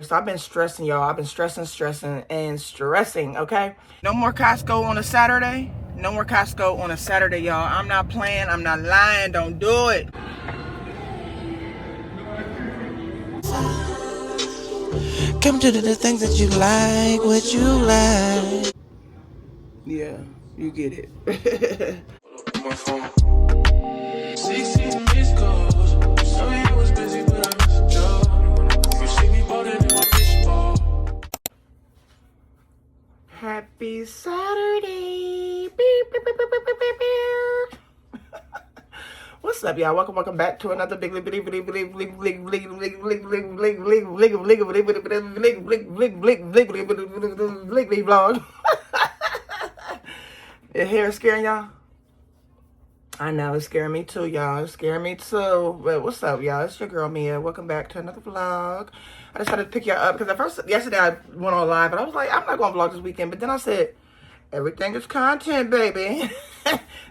So I've been stressing, y'all. I've been stressing, okay? No more Costco on a Saturday. No more Costco on a Saturday, y'all. I'm not playing. I'm not lying. Don't do it. Come to the things that you like, what you like. Yeah, you get it. My phone. 16 missed calls. Sorry I was busy, but I missed a job. You see me ballin' in my fishbowl. Happy Saturday. Beep, beep, beep, beep, beep, beep, beep. What's up, y'all? Welcome back to another big vlog. Your hair scaring y'all? I know, it's scaring me too, y'all. It's scaring me too. But what's up, y'all? It's your girl, Mia. Welcome back to another vlog. I decided to pick y'all up because at first, yesterday I went on live, and I was like, I'm not going to vlog this weekend. But then I said, everything is content, baby.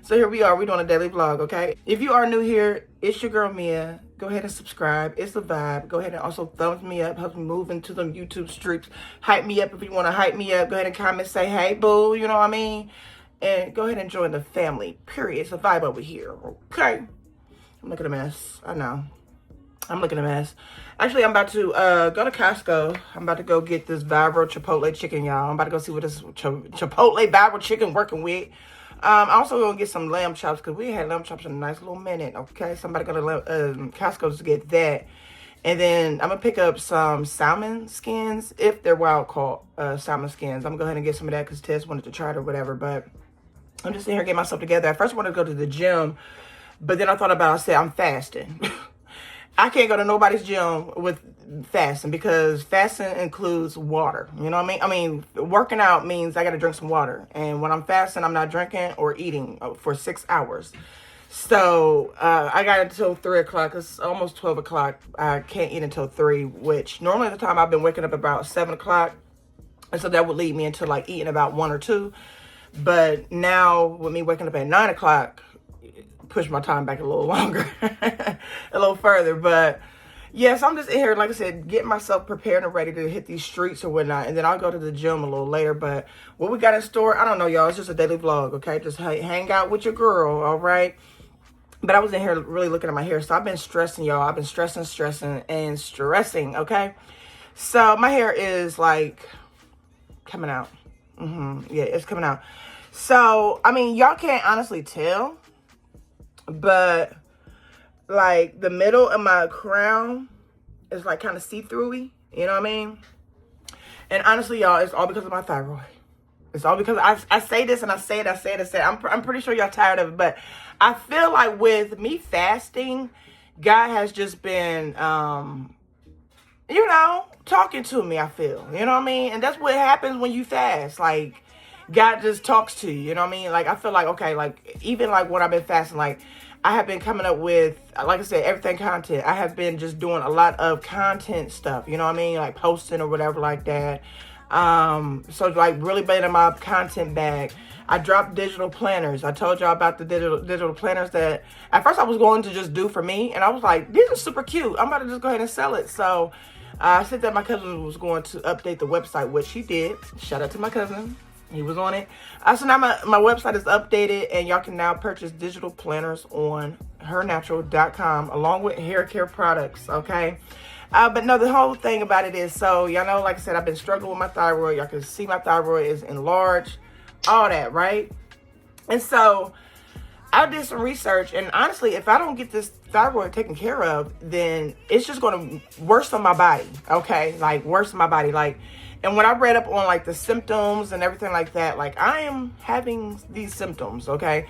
So here we are. We're doing a daily vlog, okay? If you are new here, it's your girl, Mia. Go ahead and subscribe. It's a vibe. Go ahead and also thumbs me up. Helps me move into them YouTube streets. Hype me up if you want to hype me up. Go ahead and comment, say, hey, boo. You know what I mean? And go ahead and join the family, period. It's a vibe over here, okay? I'm looking a mess. I know. I'm looking a mess. Actually, I'm about to go to Costco. I'm about to go get this viral Chipotle chicken, y'all. I'm about to go see what this Chipotle viral chicken working with. I'm also going to get some lamb chops because we had lamb chops in a nice little minute, okay? Somebody go to Costco to get that. And then I'm going to pick up some salmon skins, if they're wild caught salmon skins. I'm going to go ahead and get some of that because Tess wanted to try it or whatever, but I'm just sitting here getting myself together. At first I wanted to go to the gym, but then I thought about it. I said, I'm fasting. I can't go to nobody's gym with fasting because fasting includes water. You know what I mean? I mean, working out means I got to drink some water. And when I'm fasting, I'm not drinking or eating for 6 hours. So I got until 3 o'clock. It's almost 12 o'clock. I can't eat until 3, which normally at the time I've been waking up about 7 o'clock. And so that would lead me into like eating about 1 or 2. But now with me waking up at 9 o'clock, push my time back a little longer, a little further. But yes, I'm just in here, like I said, getting myself prepared and ready to hit these streets or whatnot. And then I'll go to the gym a little later. But what we got in store, I don't know, y'all. It's just a daily vlog, okay? Just hang out with your girl, all right? But I was in here really looking at my hair. So I've been stressing, y'all. I've been stressing, okay? So my hair is like coming out. Yeah, it's coming out. So, I mean, y'all can't honestly tell, but like the middle of my crown is like kind of see-through-y, you know what I mean? And honestly, y'all, it's all because of my thyroid. It's all because I say this and I say it. I'm pretty sure y'all tired of it, but I feel like with me fasting, God has just been, you know, talking to me, I feel. You know what I mean? And that's what happens when you fast. Like, God just talks to you. You know what I mean? Like, I feel like, okay, like, even like when I've been fasting, like, I have been coming up with, like I said, everything content. I have been just doing a lot of content stuff. You know what I mean? Like, posting or whatever like that. So, like, really been in my content bag. I dropped digital planners. I told y'all about the digital planners that at first I was going to just do for me. And I was like, these are super cute. I'm about to just go ahead and sell it. So, I said that my cousin was going to update the website, which he did. Shout out to my cousin. He was on it. So now my website is updated, and y'all can now purchase digital planners on hernatural.com along with hair care products, okay? But no, the whole thing about it is, so y'all know, like I said, I've been struggling with my thyroid. Y'all can see my thyroid is enlarged, all that, right? And so I did some research, and honestly, if I don't get this thyroid taken care of, then it's just going to worsen my body, okay? Like, worsen my body. Like, and when I read up on, like, the symptoms and everything like that, like, I am having these symptoms, okay?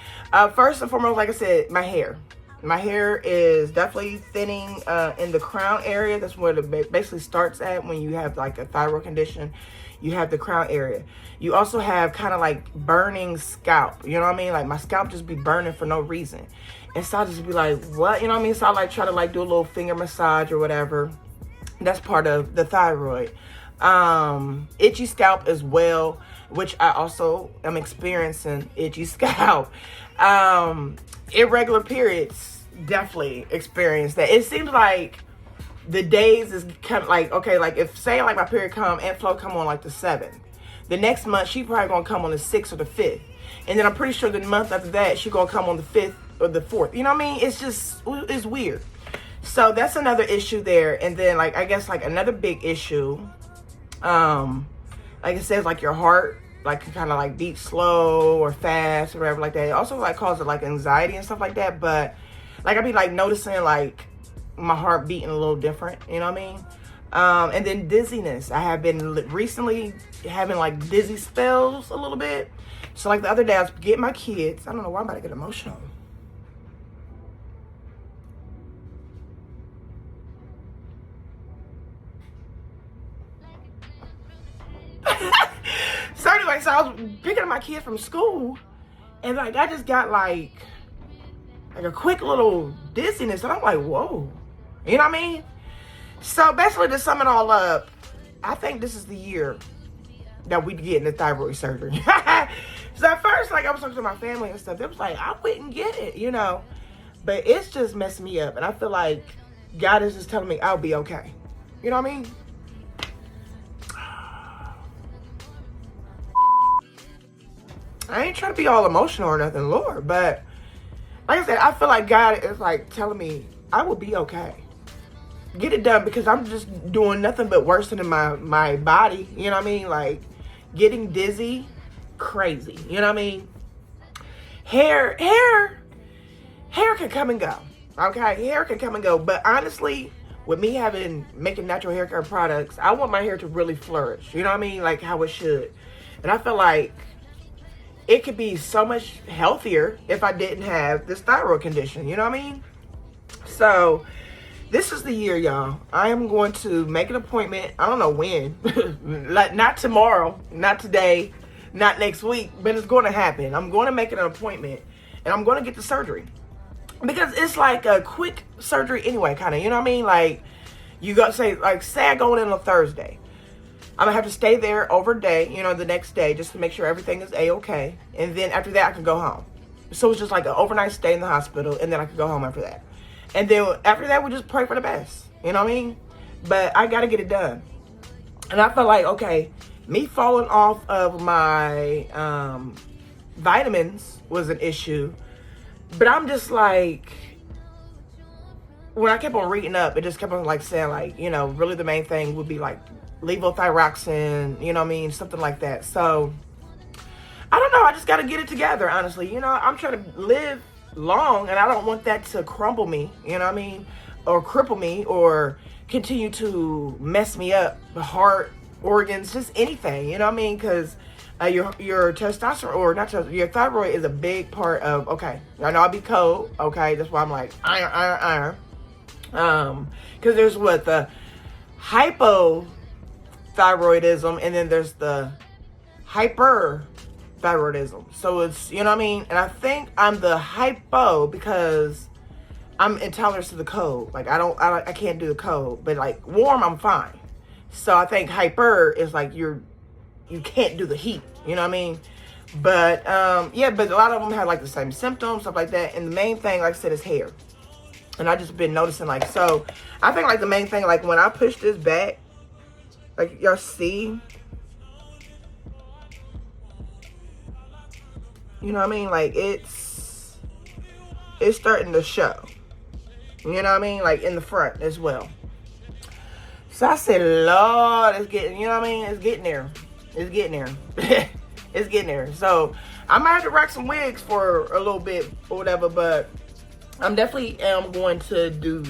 First and foremost, like I said, my hair. My hair is definitely thinning in the crown area. That's where it basically starts at when you have, like, a thyroid condition. You have the crown area. You also have kind of like burning scalp. You know what I mean? Like my scalp just be burning for no reason. And so I just be like, what? You know what I mean? So I like try to like do a little finger massage or whatever. That's part of the thyroid. Itchy scalp as well, which I also am experiencing itchy scalp. Irregular periods, definitely experience that. It seems like the days is kind of like, okay, like if say like my period come, Aunt Flo come on like the 7th. The next month, she probably gonna come on the 6th or the 5th. And then I'm pretty sure the month after that, she gonna come on the 5th or the 4th. You know what I mean? It's just, it's weird. So that's another issue there. And then like, I guess like another big issue, like it says like your heart, like kind of like beat slow or fast or whatever like that. It also like causes like anxiety and stuff like that. But like I be like noticing like my heart beating a little different, you know what I mean? And then dizziness. I have been recently having like dizzy spells a little bit. So like the other day I was getting my kids. I don't know why I'm about to get emotional. So anyway, so I was picking up my kids from school, and like I just got like a quick little dizziness, and I'm like, whoa, you know what I mean? So basically, to sum it all up, I think this is the year that we get the thyroid surgery. So at first, like I was talking to my family and stuff, they was like, I wouldn't get it, you know, but it's just messed me up, and I feel like God is just telling me I'll be okay. You know what I mean? I ain't trying to be all emotional or nothing, Lord, but like I said, I feel like God is like telling me I will be okay. Get it done, because I'm just doing nothing but worsening my body, you know what I mean? Like getting dizzy, crazy, you know what I mean? Hair can come and go, okay? Hair can come and go, but honestly, with me making natural hair care products, I want my hair to really flourish, you know what I mean? Like how it should. And I feel like it could be so much healthier if I didn't have this thyroid condition, you know what I mean? So this is the year, y'all. I am going to make an appointment. I don't know when. Like not tomorrow, not today, not next week, but it's going to happen. I'm going to make an appointment, and I'm going to get the surgery. Because it's like a quick surgery anyway, kind of, you know what I mean? Like you go say I go in on Thursday. I'm gonna have to stay there overday, you know, the next day, just to make sure everything is A-okay. And then after that, I can go home. So it's just like an overnight stay in the hospital, and then I can go home after that. And then after that, we just pray for the best. You know what I mean? But I gotta get it done. And I feel like, okay, me falling off of my vitamins was an issue. But I'm just like, when I kept on reading up, it just kept on like saying like, you know, really the main thing would be like levothyroxine, you know what I mean? Something like that. So, I don't know. I just got to get it together, honestly. You know, I'm trying to live long, and I don't want that to crumble me, you know what I mean? Or cripple me, or continue to mess me up, the heart, organs, just anything, you know what I mean? Because your testosterone, or not testosterone, your thyroid is a big part of, okay, I know I'll be cold, okay? That's why I'm like, iron. Because there's what, the hypothyroidism, and then there's the hyperthyroidism. So it's, you know what I mean? And I think I'm the hypo because I'm intolerant to the cold. Like I can't do the cold, but like warm, I'm fine. So I think hyper is like you can't do the heat. You know what I mean? But yeah, but a lot of them have like the same symptoms, stuff like that. And the main thing, like I said, is hair. And I just been noticing like, so I think like the main thing, like when I push this back, like y'all see, you know what I mean? Like it's starting to show, you know what I mean? Like in the front as well. So I said, Lord, it's getting, you know what I mean? It's getting there. It's getting there. It's getting there. So I might have to rock some wigs for a little bit or whatever, but I'm definitely am going to do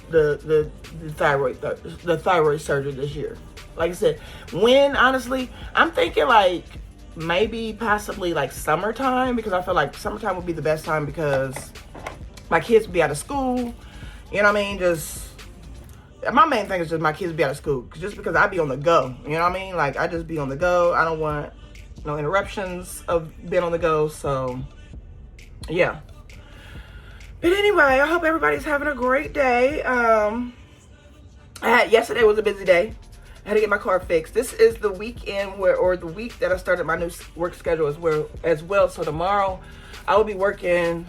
the thyroid surgery this year. Like I said, when honestly, I'm thinking like maybe possibly like summertime, because I feel like summertime would be the best time because my kids will be out of school. You know what I mean? Just my main thing is just my kids be out of school, just because I be on the go. You know what I mean? Like I just be on the go. I don't want no interruptions of being on the go. So yeah. But anyway, I hope everybody's having a great day. Yesterday was a busy day. I had to get my car fixed. This is the weekend or the week that I started my new work schedule as well. So tomorrow I will be working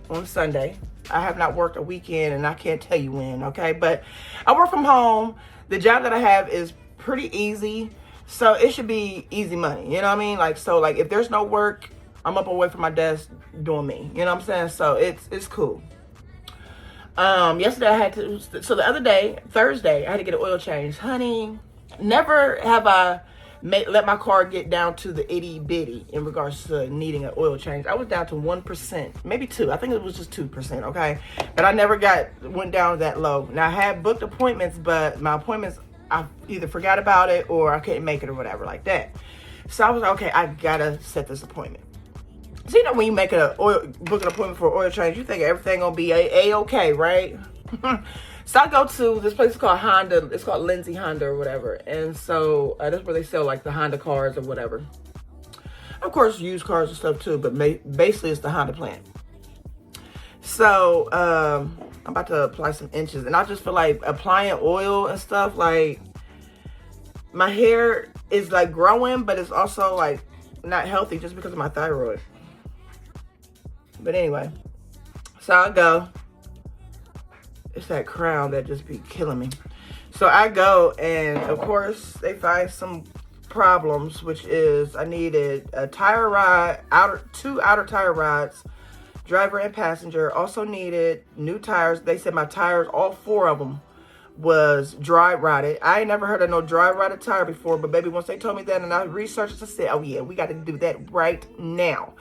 on Sunday. I have not worked a weekend, and I can't tell you when, okay? But I work from home. The job that I have is pretty easy, so it should be easy money, you know what I mean? Like, so, like, if there's no work, I'm up away from my desk doing me, you know what I'm saying? So it's cool. Yesterday I had to, so the other day, Thursday, I had to get an oil change. Honey, never have I let my car get down to the itty bitty in regards to needing an oil change. I was down to 1%, maybe 2. I think it was just 2%, okay? But I never went down that low. Now I had booked appointments, but my appointments, I either forgot about it or I couldn't make it or whatever like that. So I was like, okay, I gotta set this appointment. So, you know, when you book an appointment for an oil change, you think everything gonna be a-okay, right? So I go to this place called Honda. It's called Lindsay Honda or whatever. And so that's where they sell like the Honda cars or whatever. Of course, used cars and stuff too, but basically it's the Honda plant. So I'm about to apply some inches, and I just feel like applying oil and stuff, like my hair is like growing, but it's also like not healthy just because of my thyroid. But anyway, so I go. It's that crown that just be killing me. So I go, and of course they find some problems, which is I needed a tire rod, two outer tire rods, driver and passenger. Also needed new tires. They said my tires, all 4 of them, was dry rotted. I ain't never heard of no dry rotted tire before, but baby, once they told me that and I researched, I said, oh yeah, we got to do that right now.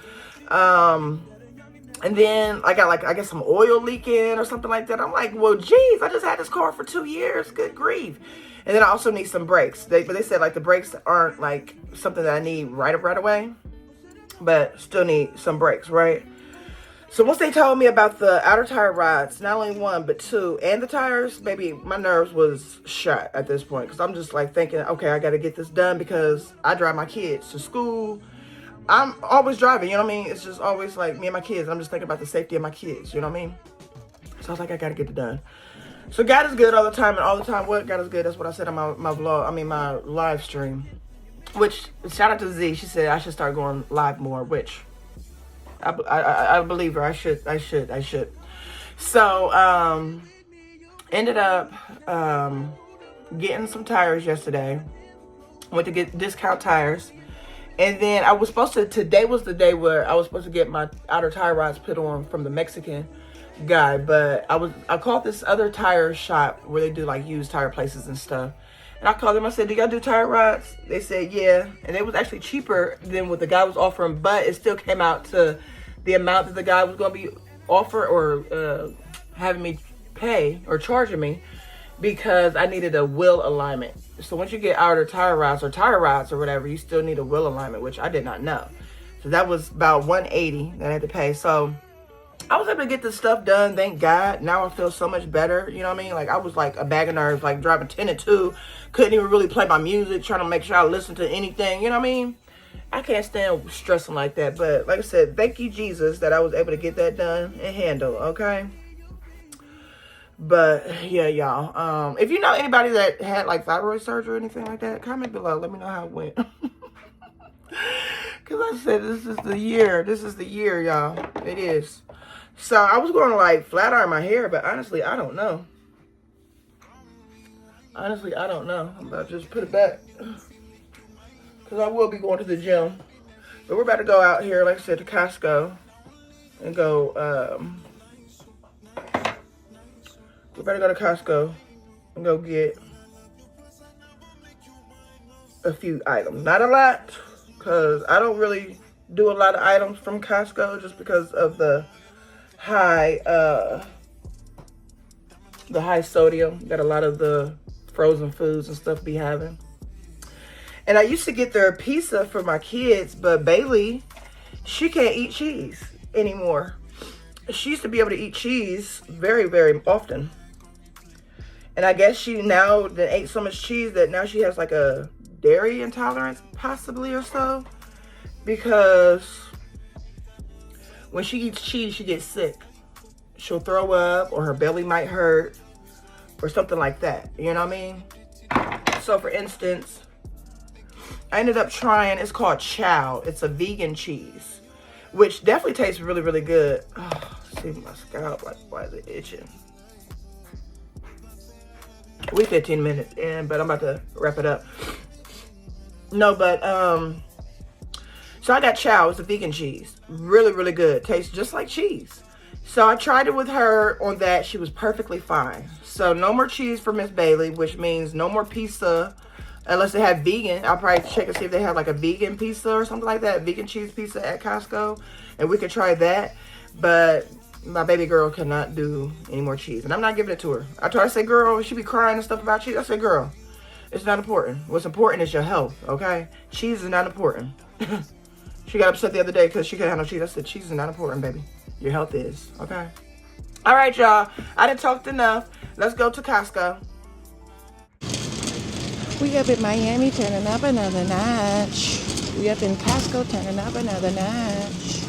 And then I got I guess some oil leaking or something like that. I'm like, well, geez, I just had this car for 2 years. Good grief. And then I also need some brakes. But they said like the brakes aren't like something that I need right away, but still need some brakes, right? So once they told me about the outer tire rods, not only 1, but 2, and the tires, baby, my nerves was shot at this point. Because I'm just like thinking, okay, I got to get this done because I drive my kids to school. I'm always driving, you know what I mean? It's just always like me and my kids. I'm just thinking about the safety of my kids, you know what I mean? So I was like, I got to get it done. So God is good all the time, and all the time, what? God is good. That's what I said on my live stream. Which, shout out to Z. She said I should start going live more, which I believe her. I should. So, ended up getting some tires yesterday. Went to get discount tires. And then today was the day where I was supposed to get my outer tire rods put on from the Mexican guy. But I called this other tire shop where they do like used tire places and stuff. And I called them, I said, do y'all do tire rods? They said, yeah. And it was actually cheaper than what the guy was offering, but it still came out to the amount that the guy was going to be offer or having me pay or charging me, because I needed a wheel alignment. So once you get outer tire rods or whatever, you still need a wheel alignment, which I did not know. So that was about $180 that I had to pay. So I was able to get this stuff done, thank God. Now I feel so much better, you know what I mean? Like I was like a bag of nerves, like driving 10 and 2, couldn't even really play my music, trying to make sure I listen to anything, you know what I mean? I can't stand stressing like that. But like I said, thank you, Jesus, that I was able to get that done and handle, okay? But yeah, y'all. If you know anybody that had like thyroid surgery or anything like that, comment below. Let me know how it went. Because I said this is the year. This is the year, y'all. It is. So I was going to like flat iron my hair, but honestly, I don't know. Honestly, I don't know. I'm about to just put it back. Because I will be going to the gym. But we're about to go out here, like I said, to Costco. And go, we better go to Costco and go get a few items. Not a lot, because I don't really do a lot of items from Costco just because of the high sodium that a lot of the frozen foods and stuff be having. And I used to get their pizza for my kids, but Bailey, she can't eat cheese anymore. She used to be able to eat cheese very, very often. And I guess she now ate so much cheese that now she has like a dairy intolerance, possibly, or so. Because when she eats cheese, she gets sick. She'll throw up, or her belly might hurt, or something like that. You know what I mean? So for instance, I ended up trying, it's called Chow. It's a vegan cheese, which definitely tastes really, really good. Oh, see my scalp, like, why is it itching? We 15 minutes in, but I'm about to wrap it up. No, but, so I got chow. It's a vegan cheese. Really, really good. Tastes just like cheese. So I tried it with her on that. She was perfectly fine. So no more cheese for Miss Bailey, which means no more pizza. Unless they have vegan. I'll probably check and see if they have like a vegan pizza or something like that. Vegan cheese pizza at Costco. And we could try that. But my baby girl cannot do any more cheese. And I'm not giving it to her. I told her, I said, girl, she be crying and stuff about cheese. I said, girl, it's not important. What's important is your health, okay? Cheese is not important. She got upset the other day because she couldn't have no cheese. I said, cheese is not important, baby. Your health is, okay? All right, y'all. I done talked enough. Let's go to Costco. We up in Miami turning up another notch. We up in Costco turning up another notch.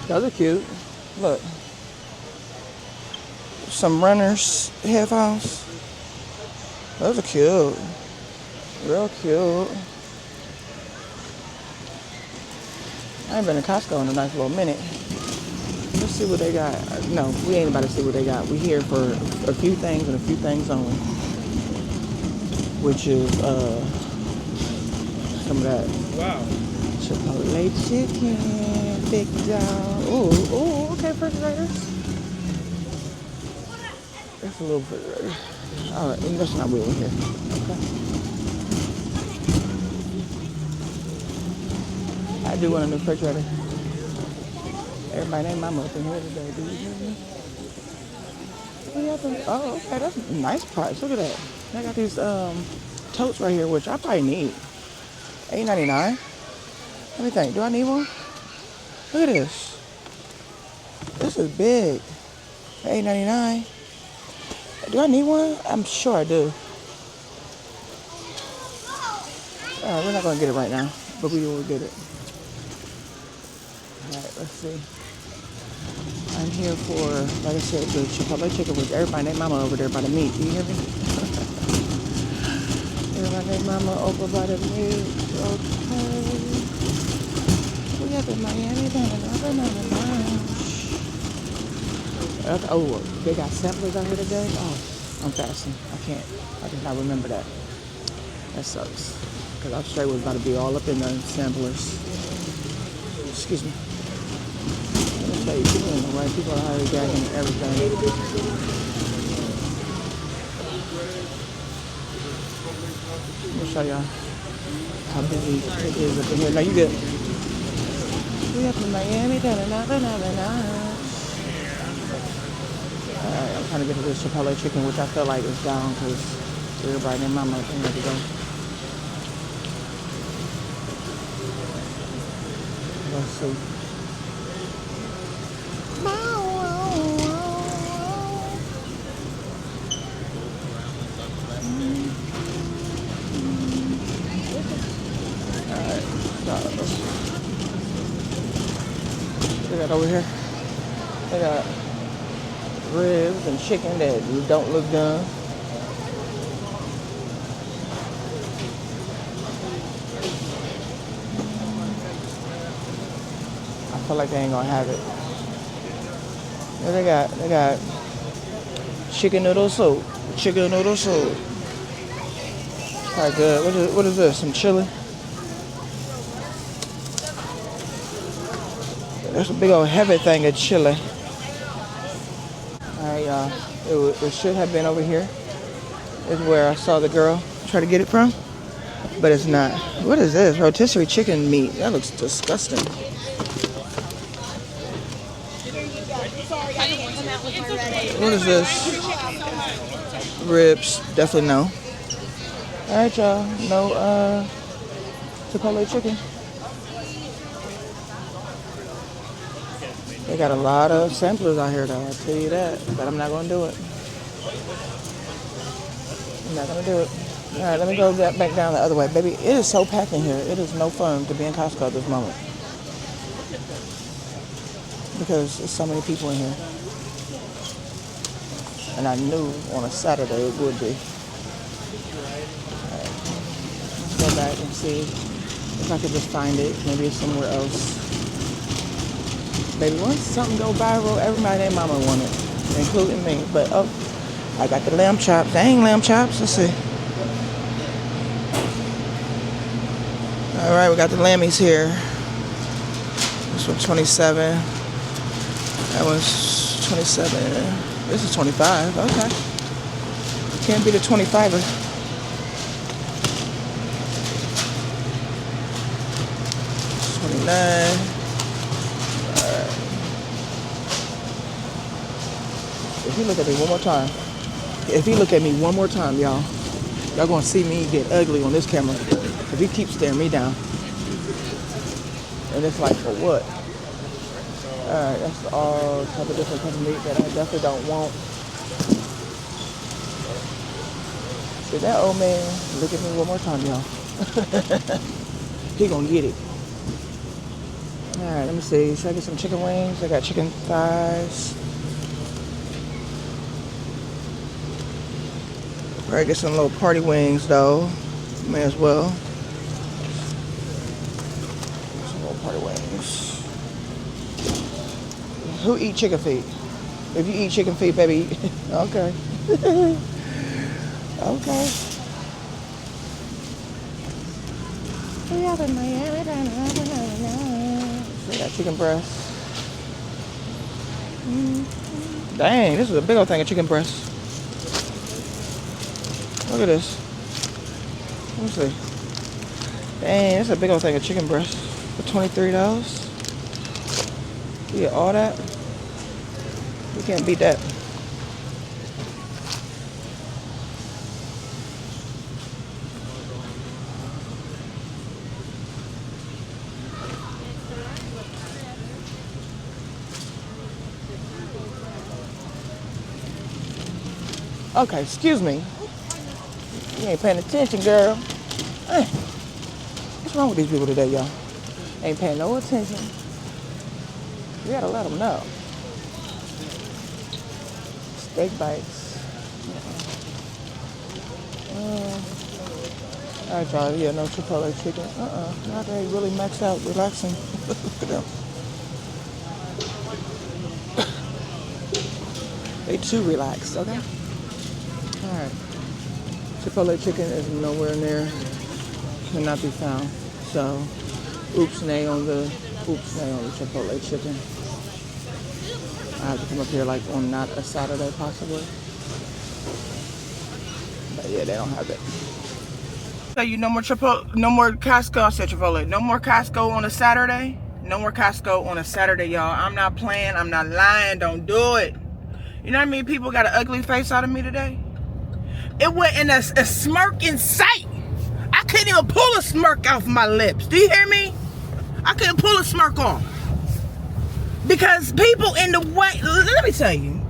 Those are cute. Look. Some runners headphones. Those are cute. Real cute. I ain't been to Costco in a nice little minute. Let's see what they got. No, we ain't about to see what they got. We here for a few things and a few things only. Which is some of that. Wow. Chipotle chicken, big dog. Ooh, okay, refrigerators. That's a little refrigerator. All right, that's not real in here. Okay. I do want a new refrigerator. Everybody named mama up in here today. Do you hear me? Oh, okay, that's a nice price. Look at that. I got these totes right here, which I probably need. $8.99. Let me think. Do I need one? Look at this. This is big. $8.99. Do I need one? I'm sure I do. We're not gonna get it right now, but we will get it. All right, let's see. I'm here for, like I said, the Chipotle chicken with everybody named mama over there by the meat. Do you hear me? Everybody named mama over by the meat. Okay. We up in Miami, oh, they got samplers out here today? Oh, I'm fasting. I did not remember that. That sucks. Because I straight was about to be all up in the samplers. Excuse me. Let me tell you, people in the right, people are highly gagging and everything. Let me show y'all how busy it is up in here. Now you good. We up in Miami, Alright, I'm trying to get to this Chipotle chicken, which I feel like is down because everybody named mama up in here today. Let's see. Alright, so they got over here. They got ribs and chicken that don't look done. I feel like they ain't gonna have it. Yeah, they got chicken noodle soup. Chicken noodle soup. Alright, good. What is this? Some chili? There's a big old heavy thing of chili. Alright, y'all. It should have been over here. Is where I saw the girl try to get it from. But it's not. What is this? Rotisserie chicken meat. That looks disgusting. What is this? Ribs. Definitely no. Alright, y'all. No Chipotle chicken. They got a lot of samplers out here, though. I'll tell you that. But I'm not going to do it. I'm not going to do it. All right, let me go back down the other way. Baby, it is so packed in here. It is no fun to be in Costco at this moment. Because there's so many people in here. And I knew on a Saturday it would be. All right. Let's go back and see if I could just find it. Maybe it's somewhere else. Baby, once something go viral, everybody and mama want it, including me. But oh, I got the lamb chops. They ain't lamb chops. Let's see. All right, we got the lammies here. This one's 27. That one's 27. This is 25. Okay. Can't be the 25er. $29. Alright. If you look at me one more time. If you look at me one more time, y'all gonna see me get ugly on this camera. If you keep staring me down. And it's like, for what? Alright, that's all type of different kinds of meat that I definitely don't want. See that old man, look at me one more time, y'all. He gonna get it. Alright, let me see. Should I get some chicken wings? I got chicken thighs. Alright, get some little party wings though. May as well. Some little party wings. Who eat chicken feet? If you eat chicken feet, baby, okay. Okay. We got chicken breast. Dang, this is a big old thing of chicken breast. Look at this. Let me see. Dang, this is a big old thing of chicken breast for $23. You get all that? You can't beat that. Okay, excuse me. You ain't paying attention, girl. What's wrong with these people today, y'all? Ain't paying no attention. You gotta let them know. Steak bites. I tried, yeah, no Chipotle chicken. Now they really maxed out, relaxing. Look at them. They too relaxed, okay? Alright. Chipotle chicken is nowhere near, cannot be found. So, oops nay on the Chipotle chicken. I have to come up here like on not a Saturday possibly. But yeah, they don't have it. So you no more Chipotle, no more Costco. I said Chipotle. No more Costco on a Saturday. No more Costco on a Saturday, y'all. I'm not playing. I'm not lying. Don't do it. You know what I mean? People got an ugly face out of me today. It went in a smirk in sight. I couldn't even pull a smirk off my lips. Do you hear me? I couldn't pull a smirk off. Because people in the way, let me tell you.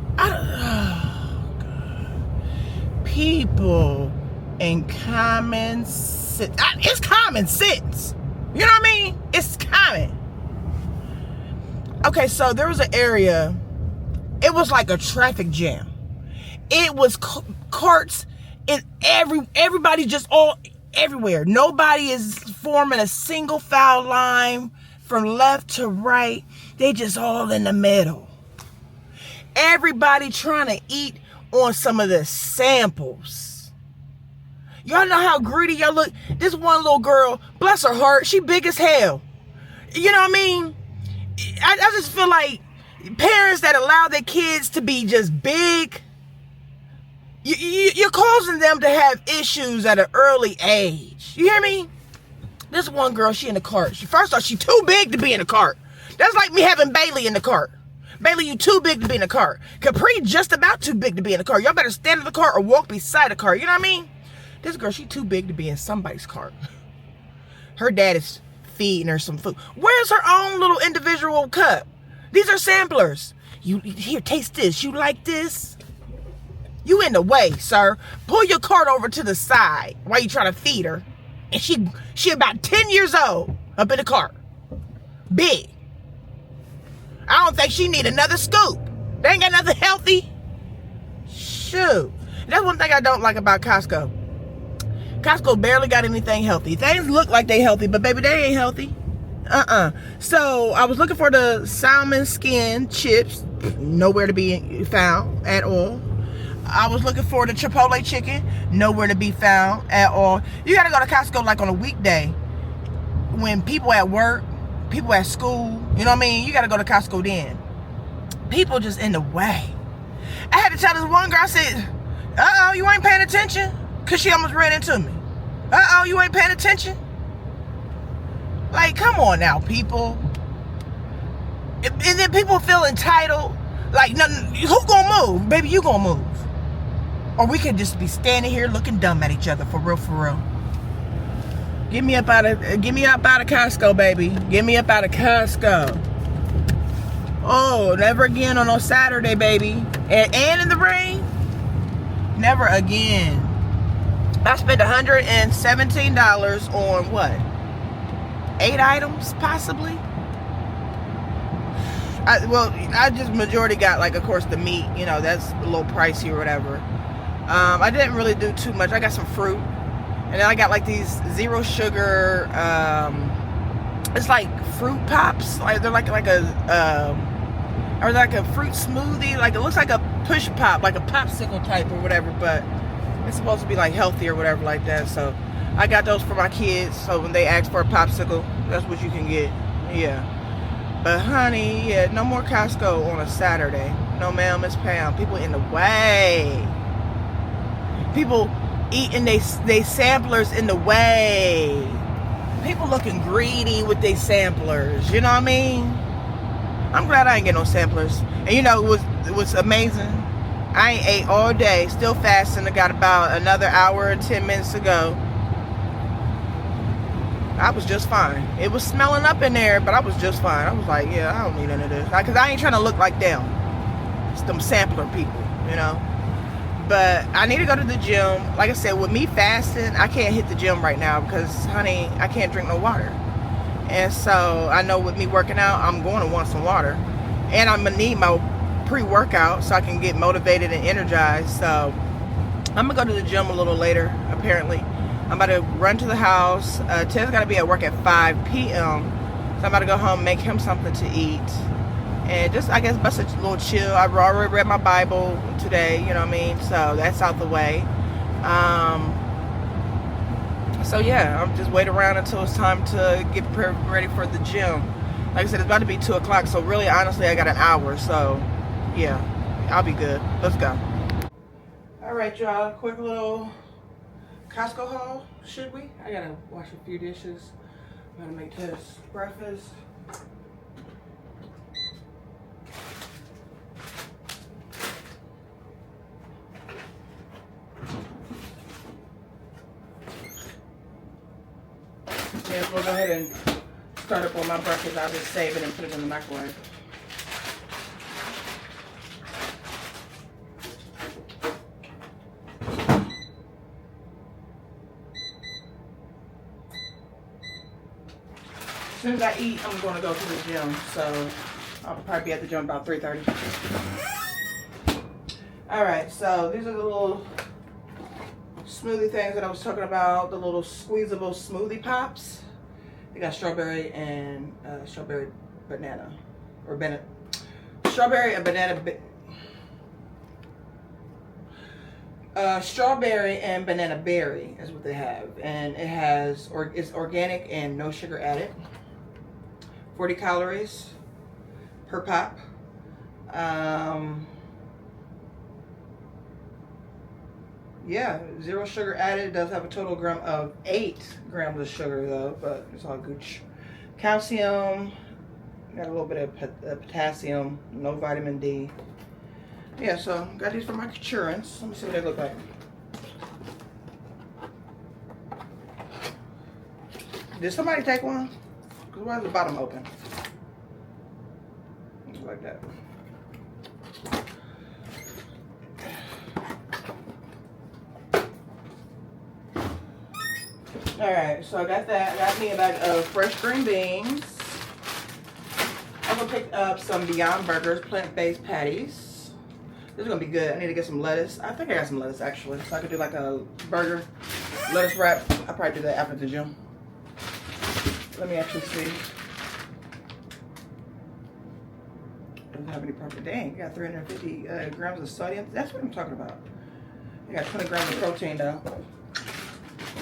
People in common sense. It's common sense. You know what I mean? It's common. Okay, so there was an area. It was like a traffic jam. It was carts and everybody just all everywhere. Nobody is forming a single foul line from left to right. They just all in the middle. Everybody trying to eat on some of the samples. Y'all know how greedy y'all look. This one little girl, bless her heart, she big as hell. You know what I mean? I just feel like parents that allow their kids to be just big, you're causing them to have issues at an early age. You hear me? This one girl, she in the cart. First off, she too big to be in the cart. That's like me having Bailey in the cart. Bailey, you too big to be in the cart. Capri just about too big to be in the cart. Y'all better stand in the cart or walk beside the cart. You know what I mean? This girl, she too big to be in somebody's cart. Her dad is feeding her some food. Where's her own little individual cup? These are samplers. You here, taste this. You like this? You in the way, sir. Pull your cart over to the side while you trying to feed her. And she about 10 years old up in the cart. Big. I don't think she need another scoop. They ain't got nothing healthy. Shoot. That's one thing I don't like about Costco. Costco barely got anything healthy. Things look like they healthy, but baby, they ain't healthy. So I was looking for the salmon skin chips, nowhere to be found at all. I was looking for the Chipotle chicken, nowhere to be found at all. You gotta go to Costco like on a weekday when people at work, people at school, you know what I mean? You gotta go to Costco then. People just in the way. I had to tell this one girl, I said, uh-oh, you ain't paying attention? Because she almost ran into me. Uh-oh, you ain't paying attention? Like, come on now, people. And then people feel entitled. Like, who gonna move? Baby, you gonna move. Or we could just be standing here looking dumb at each other, for real, for real. Get me up out of Costco, baby. Get me up out of Costco. Oh, never again on Saturday, baby. And in the rain. Never again. I spent $117 on what? 8 items, possibly? I just majority got, like, of course, the meat. You know, that's a little pricey or whatever. I didn't really do too much. I got some fruit. And then I got, like, these zero sugar, it's like fruit pops. Like, they're like a, or like a fruit smoothie. Like, it looks like a push pop, like a popsicle type or whatever, but it's supposed to be, like, healthy or whatever like that. So I got those for my kids. So when they ask for a popsicle, that's what you can get. Yeah. But honey, yeah, no more Costco on a Saturday. No ma'am, Miss Pam. People in the way. People eating they samplers in the way. People looking greedy with their samplers. You know what I mean? I'm glad I ain't get no samplers. And you know it was amazing. I ain't ate all day. Still fasting. I got about another hour and 10 minutes to go. I was just fine. It was smelling up in there, but I was just fine. I was like, yeah, I don't need any of this. Because I ain't trying to look like them. It's them sampler people, you know. But I need to go to the gym. Like I said, with me fasting, I can't hit the gym right now because, honey, I can't drink no water. And so I know with me working out, I'm going to want some water. And I'm going to need my pre-workout so I can get motivated and energized. So I'm going to go to the gym a little later, apparently. I'm about to run to the house. Ted's got to be at work at 5 p.m. So I'm about to go home, make him something to eat. And just, I guess, bust a little chill. I've already read my Bible today, you know what I mean? So that's out the way. So yeah, I'm just waiting around until it's time to get ready for the gym. Like I said, it's about to be 2 o'clock. So really, honestly, I got an hour. So yeah, I'll be good. Let's go. All right, y'all. Quick little Costco haul, should we? I gotta wash a few dishes. I'm gonna make this breakfast. Yeah, so we'll go ahead and start up on my breakfast. I'll just save it and put it in the microwave. As soon as I eat, I'm going to go to the gym. So I'll probably be at the gym about 3:30. Alright, so these are the little smoothie things that I was talking about. The little squeezable smoothie pops. They got strawberry and strawberry banana. Or strawberry and banana. Strawberry and banana berry is what they have. And it has, it's organic and no sugar added. 40 calories per pop. Yeah, 0 sugar added. It does have a total gram of 8 grams of sugar though, but it's all gooch. Calcium, got a little bit of potassium, no vitamin D. Yeah, so got these for my insurance. Let me see what they look like. Did somebody take one? Because why is the bottom open? Like that. Alright, so I got that. I got me a bag of fresh green beans. I'm going to pick up some Beyond Burgers plant-based patties. This is going to be good. I need to get some lettuce. I think I got some lettuce actually. So I could do like a burger lettuce wrap. I'll probably do that after the gym. Let me actually see. don't have any protein. Dang, you got 350 grams of sodium. That's what I'm talking about. You got 20 grams of protein though.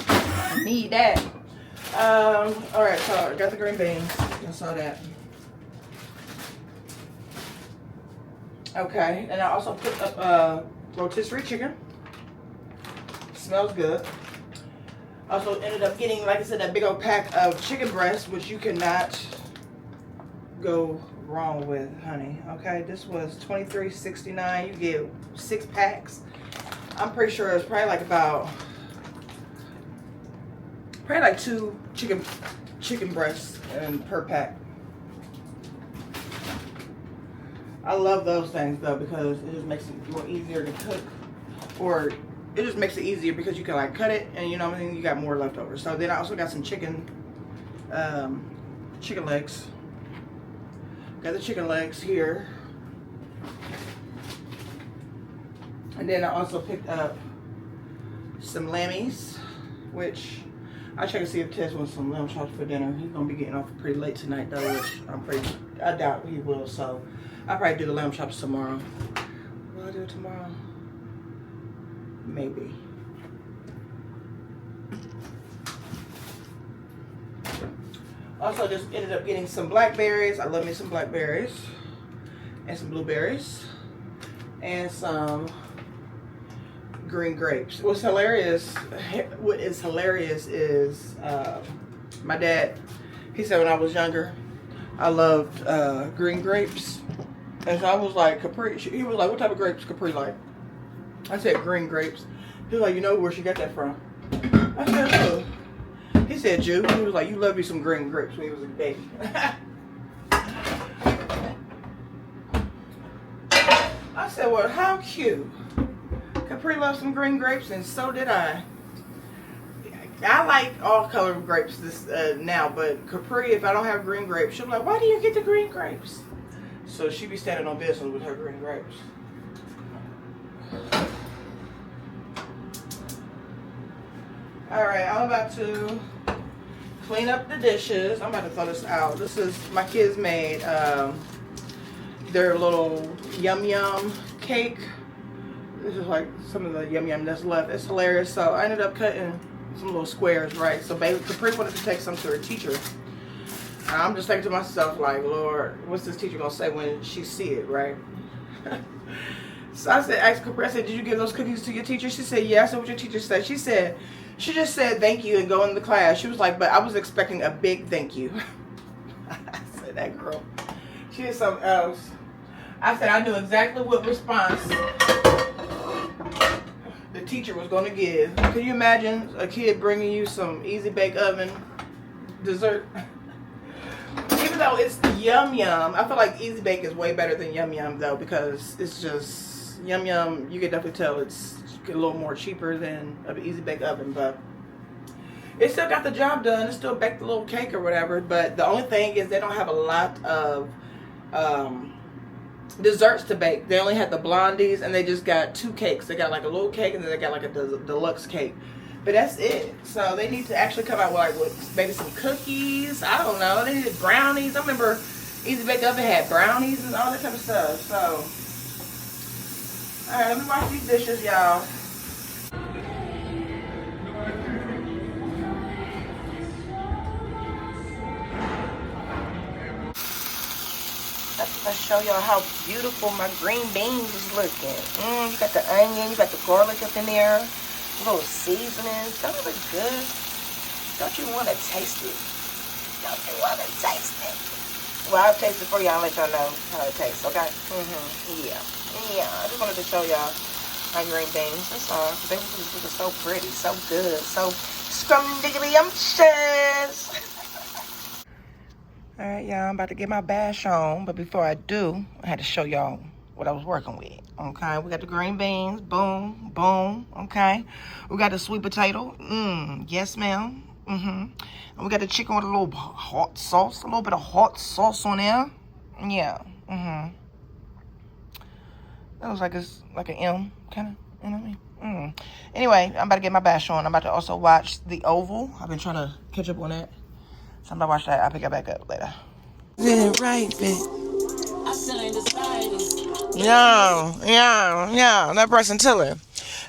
I need that. All right, so I got the green beans. I saw that. Okay, and I also put up rotisserie chicken. Smells good. Also ended up getting, like I said, that big old pack of chicken breast, which you cannot go wrong with, honey. Okay, this was $23.69. You get 6 packs. I'm pretty sure it's probably like about, probably like 2 chicken breasts per pack. I love those things though because it just makes it more easier to cook, or it just makes it easier because you can like cut it and you know what I mean, you got more left over. So then I also got some chicken legs. Got the chicken legs here. And then I also picked up some lammies, which I'll check and see if Tess wants some lamb chops for dinner. He's gonna be getting off pretty late tonight though, which I doubt he will, so I'll probably do the lamb chops tomorrow. Will I do it tomorrow? Maybe. Also just ended up getting some blackberries. I love me some blackberries. And some blueberries. And some green grapes. What's hilarious, is my dad, he said when I was younger, I loved green grapes. And so I was like, Capri, he was like, what type of grapes Capri like? I said green grapes. He was like, you know where she got that from? I said, oh. He said, Jew. He was like, you love you some green grapes when he was a baby. I said, well, how cute. Capri loves some green grapes, and so did I. I like all color of grapes now, but Capri, if I don't have green grapes, she'll be like, why do you get the green grapes? So she be standing on business with her green grapes. Alright, I'm about to clean up the dishes. I'm about to throw this out. This is, my kids made their little yum yum cake. This is like some of the yum yum that's left. It's hilarious. So I ended up cutting some little squares, right? So baby Capri wanted to take some to her teacher. And I'm just thinking to myself, like, Lord, what's this teacher gonna say when she see it, right? So I said, asked Capri, I said, did you give those cookies to your teacher? She said, yeah. I said, what your teacher said? She said, she just said thank you and go into the class. She was like, but I was expecting a big thank you. I said, that girl, she is something else. I said, I knew exactly what response the teacher was going to give. Can you imagine a kid bringing you some easy bake oven dessert? Even though it's yum yum, I feel like easy bake is way better than yum yum though, because it's just yum yum. You can definitely tell it's a little more cheaper than an easy bake oven, but it still got the job done. It still baked a little cake or whatever. But the only thing is they don't have a lot of desserts to bake. They only had the blondies, and they just got 2 cakes. They got like a little cake, and then they got like a deluxe cake. But that's it. So they need to actually come out with like maybe some cookies. I don't know. They needed brownies. I remember Easy Bake Oven had brownies and all that type of stuff. So, all right, let me wash these dishes, y'all. Let's show y'all how beautiful my green beans is looking. You got the onion, you got the garlic up in there, a little seasonings. Don't it look good? Don't you want to taste it? Don't you want to taste it? Well, I'll taste it for y'all and let y'all know how it tastes, okay? Yeah. I just wanted to show y'all my green beans. That's all. They just look so pretty, so good, so scrumdiddly-umptious. All right, y'all, I'm about to get my bash on, but before I do, I had to show y'all what I was working with, okay? We got the green beans, boom, boom, okay? We got the sweet potato, yes, ma'am, And we got the chicken with a little hot sauce, a little bit of hot sauce on there, yeah, That looks like it's like an M, kind of, you know what I mean? Anyway, I'm about to get my bash on. I'm about to also watch The Oval. I've been trying to catch up on that. So I'm about to watch that. I'll pick it back up later. Is it right, bitch? I still ain't decided. Yeah. That person chilling.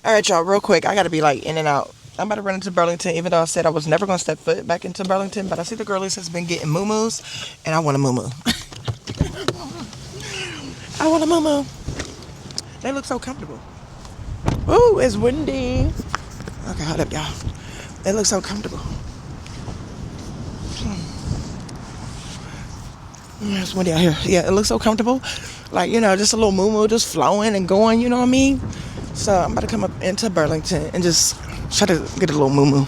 All right, y'all. Real quick, I gotta be like in and out. I'm about to run into Burlington, even though I said I was never gonna step foot back into Burlington. But I see the girlies has been getting moo-moos, and I want a moo-moo. I want a moo-moo. They look so comfortable. Ooh, it's windy. Okay, hold up, y'all. They look so comfortable. It's windy out here. Yeah, it looks so comfortable. Like, just a little moo-moo just flowing and going, you know what I mean? So I'm about to come up into Burlington and just try to get a little moo-moo.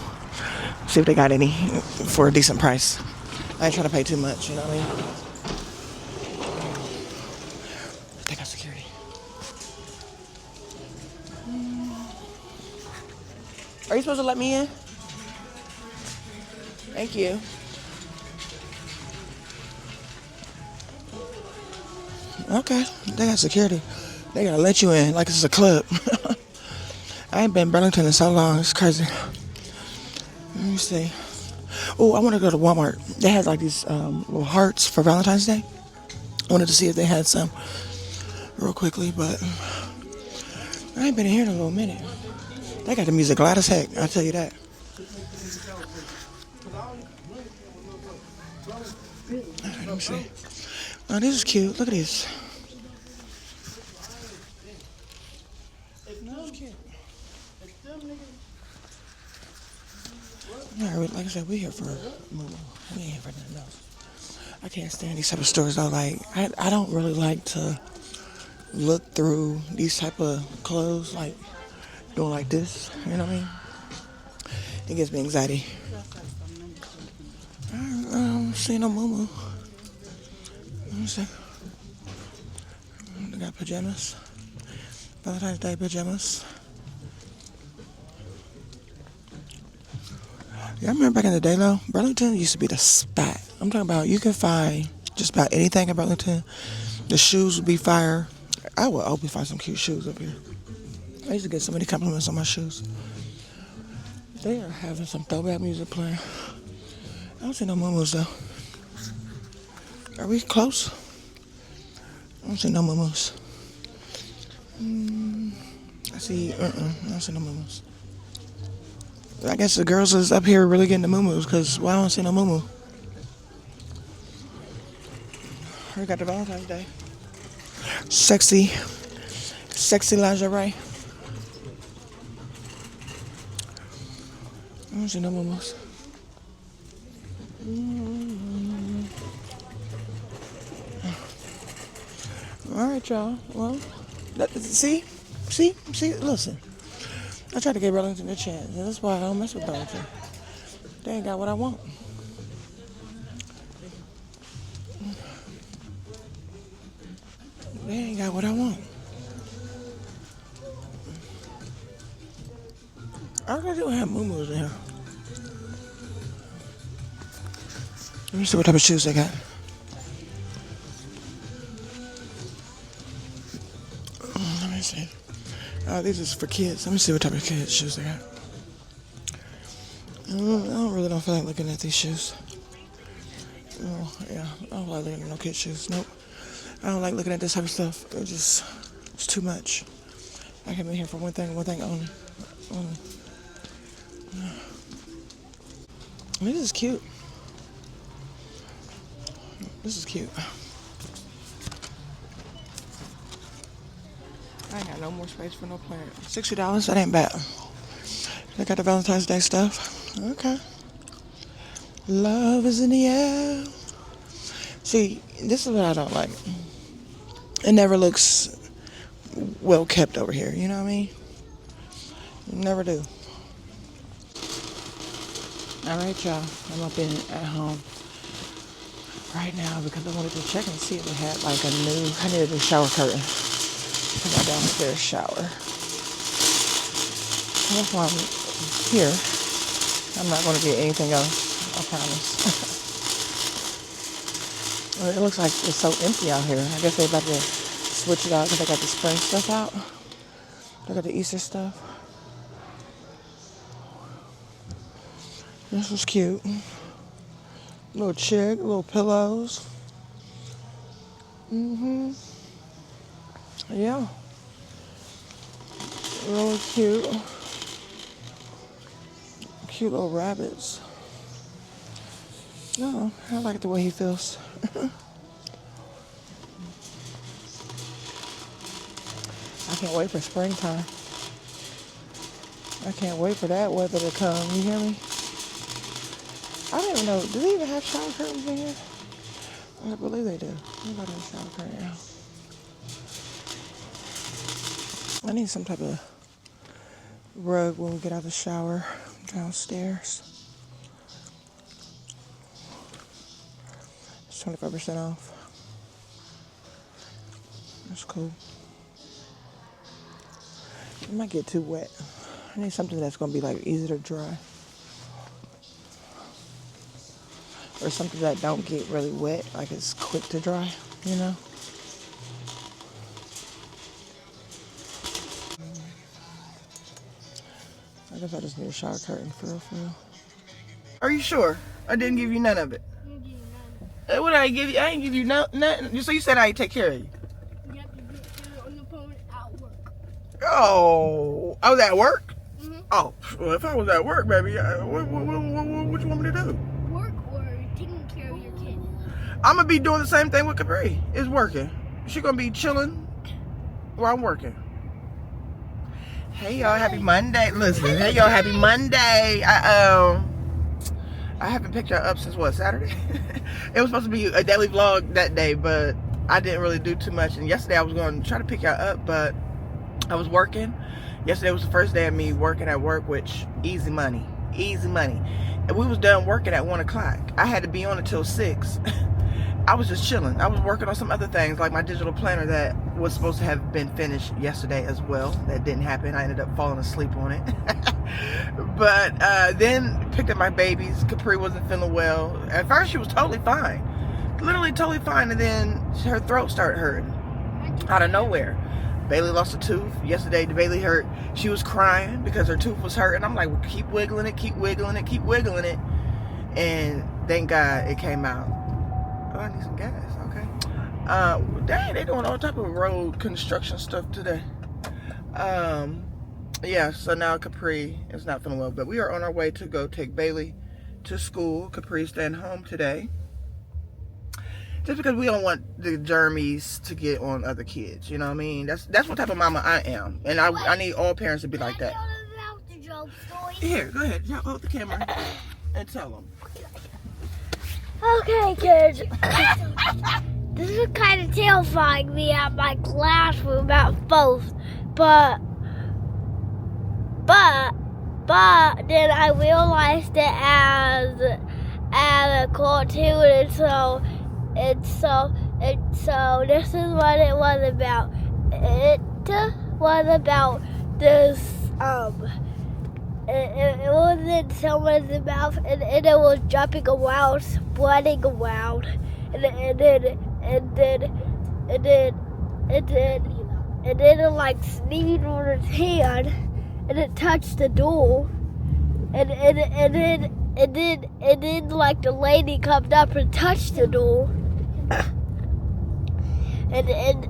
See if they got any for a decent price. I ain't trying to pay too much, you know what I mean? They got security. Are you supposed to let me in? Thank you. Okay, they got security. They gotta let you in like it's a club. I ain't been in Burlington in so long. It's crazy. Let me see. Oh, I want to go to Walmart. They had like these little hearts for Valentine's Day. I wanted to see if they had some real quickly, but I ain't been in here in a little minute. They got the music loud as heck, I'll tell you that. Alright, let me see. Oh, this is cute. Look at this. Alright, like I said, we're here for Moo. We ain't here for nothing else. I can't stand these type of stores though. Like, I don't really like to look through these type of clothes, like doing like this. You know what I mean? It gives me anxiety. I don't see no Moo. Let me see. They got pajamas. Valentine's Day pajamas. Yeah, I remember back in the day though, Burlington used to be the spot. I'm talking about you can find just about anything in Burlington. The shoes would be fire. I would hope we find some cute shoes up here. I used to get so many compliments on my shoes. They are having some throwback music playing. I don't see no moo-moos though. Are we close? I don't see no moo-moos. I see, I don't see no moo-moos. I guess the girls is up here really getting the moo-moos, because why I don't see no moo-moo? We got the Valentine's Day. Sexy lingerie. I don't see no moo-moos. All right, y'all. Well, see, listen. I tried to give Burlington a chance, and that's why I don't mess with Burlington. They ain't got what I want. They ain't got what I want. I really do have moo-moos in here. Let me see what type of shoes they got. Let me see. Oh, these is for kids. Let me see what type of kids shoes they got. I don't feel like looking at these shoes. Oh, yeah. I don't like looking at no kids' shoes. Nope. I don't like looking at this type of stuff. It's too much. I came in here for one thing only. This is cute. This is cute. I ain't got no more space for no plant. $60, that ain't bad. They got the Valentine's Day stuff. Okay. Love is in the air. See, this is what I don't like. It never looks well kept over here, you know what I mean? Never do. Alright, y'all. I'm up at home right now because I wanted to check and see if they had like I need a new shower curtain for my downstairs shower. That's why I'm here. I'm not going to get anything else, I promise. Well, it looks like it's so empty out here. I guess they're about to switch it out because they got the spring stuff out. They got the Easter stuff. This was cute. Little chick, little pillows. Yeah. Really cute. Cute little rabbits. No, I like the way he feels. I can't wait for springtime. I can't wait for that weather to come. You hear me? I don't even know. Do they even have shower curtains in here? I believe they do. Nobody has a shower curtain now. I need some type of rug when we get out of the shower downstairs. It's 25% off. That's cool. It might get too wet. I need something that's going to be like easy to dry. Or something that don't get really wet, like it's quick to dry, you know? I guess I just need a shower curtain for real. Are you sure? I didn't give you none of it. What did I give you? I ain't give you nothing. So you said I ain't take care of you. Yep, you get it on the phone at work. Oh, I was at work? Mm-hmm. Oh, well, if I was at work, baby, what you want me to do? Work or taking care of your kid? I'm going to be doing the same thing with Capri. It's working. She going to be chilling while I'm working. Hey, y'all, happy Monday. Listen, hey, y'all, happy Monday. I haven't picked y'all up since, what, Saturday? It was supposed to be a daily vlog that day, but I didn't really do too much. And yesterday I was going to try to pick y'all up, but I was working. Yesterday was the first day of me working at work, which, easy money. And we was done working at 1 o'clock. I had to be on until 6. I was just chilling. I was working on some other things, like my digital planner that was supposed to have been finished yesterday as well. That didn't happen. I ended up falling asleep on it. But then picked up my babies. Capri wasn't feeling well. At first she was totally fine. Literally totally fine. And then her throat started hurting out of nowhere. Bailey lost a tooth. Yesterday the Bailey hurt. She was crying because her tooth was hurting. I'm like, well, keep wiggling it, keep wiggling it, keep wiggling it. And thank God it came out. Oh, I need some gas. Okay. Dang, they doing all type of road construction stuff today. Yeah, so now Capri is not feeling well, but we are on our way to go take Bailey to school. Capri's staying home today. Just because we don't want the germies to get on other kids, you know what I mean? That's what type of mama I am. And I need all parents to be like that. Here, go ahead. Hold the camera and tell them. Okay, kids. This is kind of terrifying me at my classroom at both, but then I realized it as a cartoon, and so this is what it was about. It was about this it was in someone's mouth, and it was jumping around, spreading around, and then it like sneezed on its hand, and it touched the door, and then like the lady comes up and touched the door, and then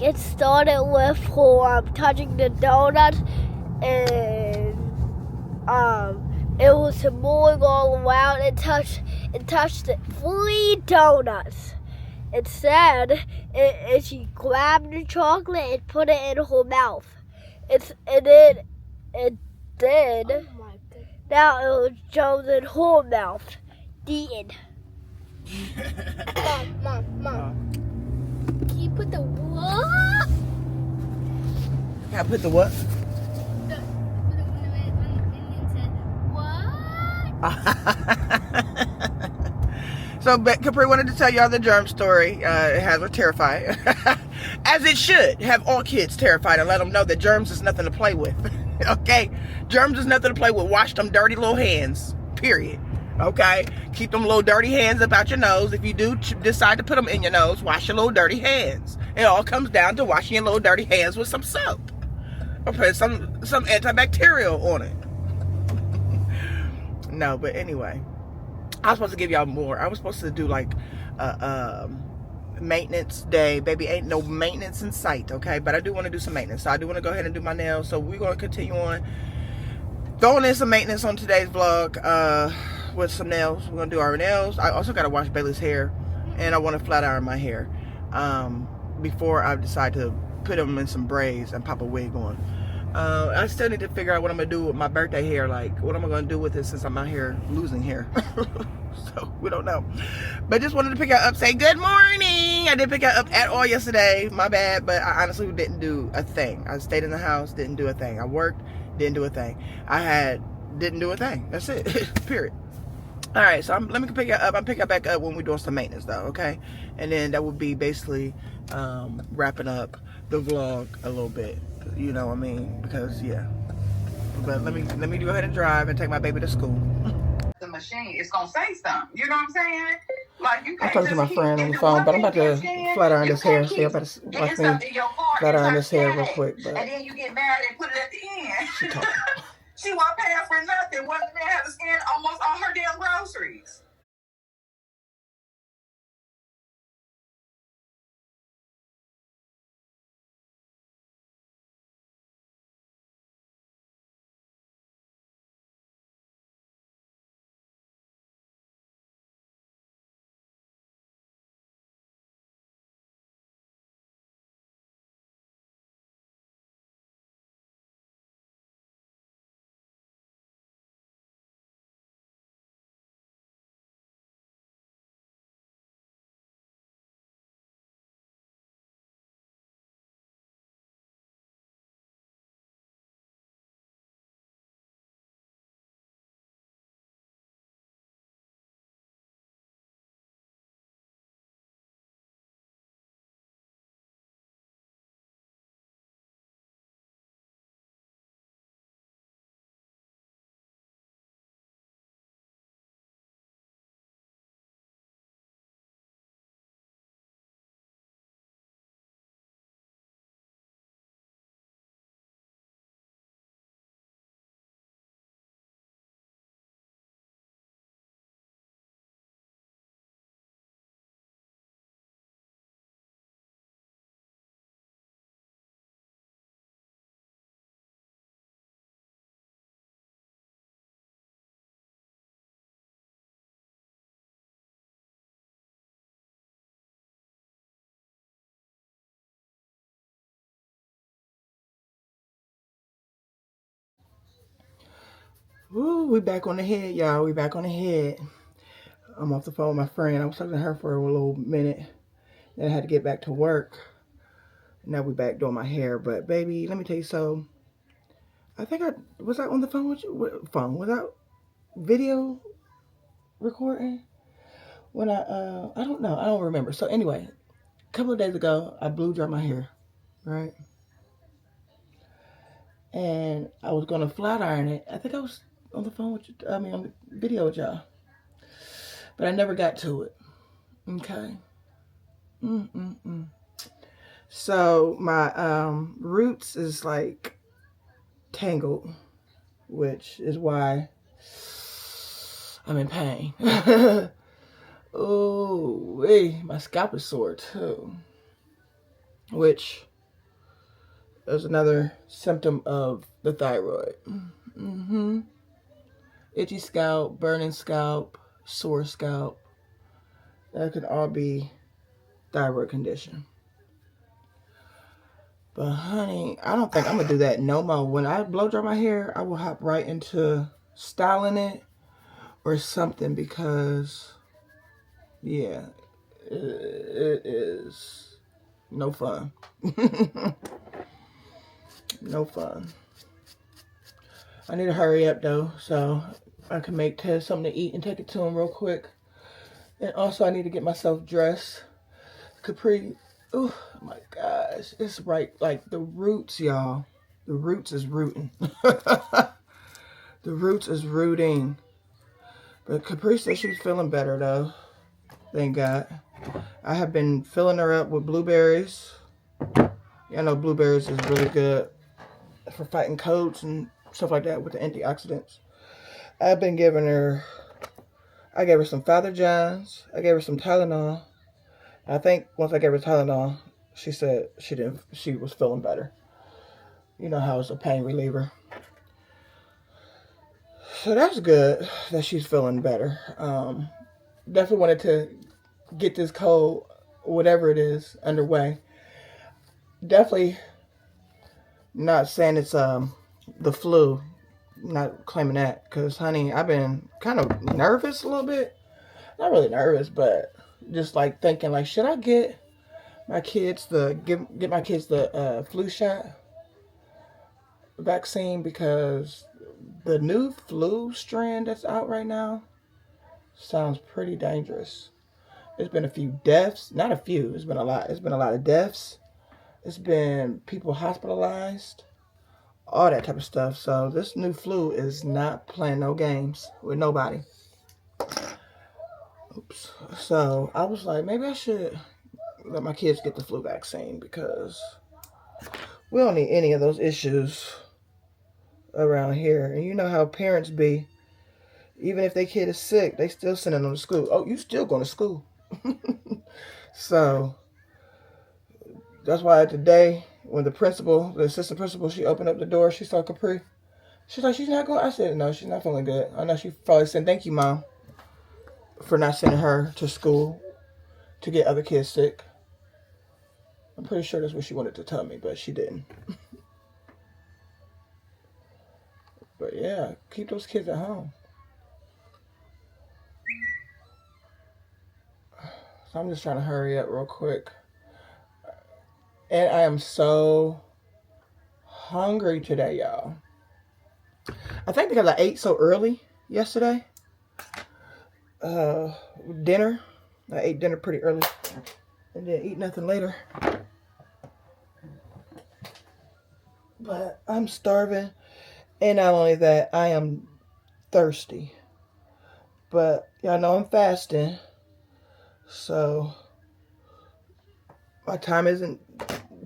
it started with her touching the donuts, and it was moving all around and touched 3 donuts. It said, and she grabbed the chocolate and put it in her mouth. And then now it was just in her mouth. The end. Mom. Can you put the what? Can I put the what? So Capri wanted to tell y'all the germ story. It has her terrified. As it should have all kids terrified, and let them know that germs is nothing to play with. Okay? Germs is nothing to play with. Wash them dirty little hands. Period. Okay? Keep them little dirty hands up out your nose. If you do decide to put them in your nose, wash your little dirty hands. It all comes down to washing your little dirty hands with some soap. Or put some antibacterial on it. No, but anyway. I was supposed to give y'all more. I was supposed to do like maintenance day. Baby, ain't no maintenance in sight, okay? But I do want to do some maintenance. So I do want to go ahead and do my nails. So we're going to continue on throwing in some maintenance on today's vlog with some nails. We're going to do our nails. I also got to wash Bailey's hair, and I want to flat iron my hair before I decide to put them in some braids and pop a wig on. I still need to figure out what I'm going to do with my birthday hair. Like, what am I going to do with it since I'm out here losing hair? So, we don't know. But just wanted to pick her up, say good morning. I didn't pick her up at all yesterday. My bad. But I honestly didn't do a thing. I stayed in the house, didn't do a thing. I worked, didn't do a thing. Didn't do a thing. That's it. Period. All right, so let me pick her up. I'll pick her back up when we're doing some maintenance, though, okay? And then that would be basically wrapping up the vlog a little bit. You know what I mean? Because, yeah. But let me go ahead and drive and take my baby to school. The machine, it's gonna say something. You know what I'm saying? Like you I'm can't talking to my friend on the phone, but I'm about to flat iron this hair. See, I'm about to watch me flat iron this hair real quick. But and then you get mad and put it at the end. she talking. She wasn't paying for nothing. One man had to scan almost all her damn groceries. Woo, we back on the head, y'all. We back on the head. I'm off the phone with my friend. I was talking to her for a little minute. Then I had to get back to work. Now we back doing my hair. But baby, let me tell you so. I think was I on the phone with you? Was I video recording? When I don't know. I don't remember. So anyway, a couple of days ago, I blew dry my hair, right? And I was gonna flat iron it. I think I was on the phone with you. I mean, on the video with y'all. But I never got to it. Okay. So my roots is like tangled, which is why I'm in pain. Oh, my scalp is sore too, which is another symptom of the thyroid. Itchy scalp, burning scalp, sore scalp. That could all be thyroid condition. But honey, I don't think I'm gonna do that no more. When I blow dry my hair, I will hop right into styling it or something because, yeah, it is no fun. No fun. I need to hurry up though, so I can make Ted something to eat and take it to him real quick. And also I need to get myself dressed. Capri, oh my gosh, it's right, like the roots, y'all. The roots is rooting. The roots is rooting. But Capri says she's feeling better though. Thank God. I have been filling her up with blueberries. Y'all know blueberries is really good for fighting colds and stuff like that with the antioxidants. I've been giving her, I gave her some Father John's. I gave her some Tylenol. I think once I gave her Tylenol, she said she was feeling better. You know how it's a pain reliever. So that's good that she's feeling better. Definitely wanted to get this cold, whatever it is, underway. Definitely not saying it's the flu. Not claiming that, because honey, I've been kind of nervous a little bit. Not really nervous, but just like thinking, like, should I get my kids get my kids the flu shot vaccine, because the new flu strand that's out right now sounds pretty dangerous. There's been a few deaths, not a few. It's been a lot. It's been a lot of deaths. It's been people hospitalized, all that type of stuff. So this new flu is not playing no games with nobody. Oops. So I was like, maybe I should let my kids get the flu vaccine, because we don't need any of those issues around here. And you know how parents be. Even if their kid is sick, they still sending them to school. Oh, you still going to school. So that's why today, when the assistant principal, she opened up the door, she saw Capri. She's like, she's not going. I said, no, she's not feeling good. I know she probably said, thank you, Mom, for not sending her to school to get other kids sick. I'm pretty sure that's what she wanted to tell me, but she didn't. But yeah, keep those kids at home. So I'm just trying to hurry up real quick. And I am so hungry today, y'all. I think because I ate so early yesterday. Dinner. I ate dinner pretty early and didn't eat nothing later. But I'm starving. And not only that, I am thirsty. But y'all know I'm fasting. So my time isn't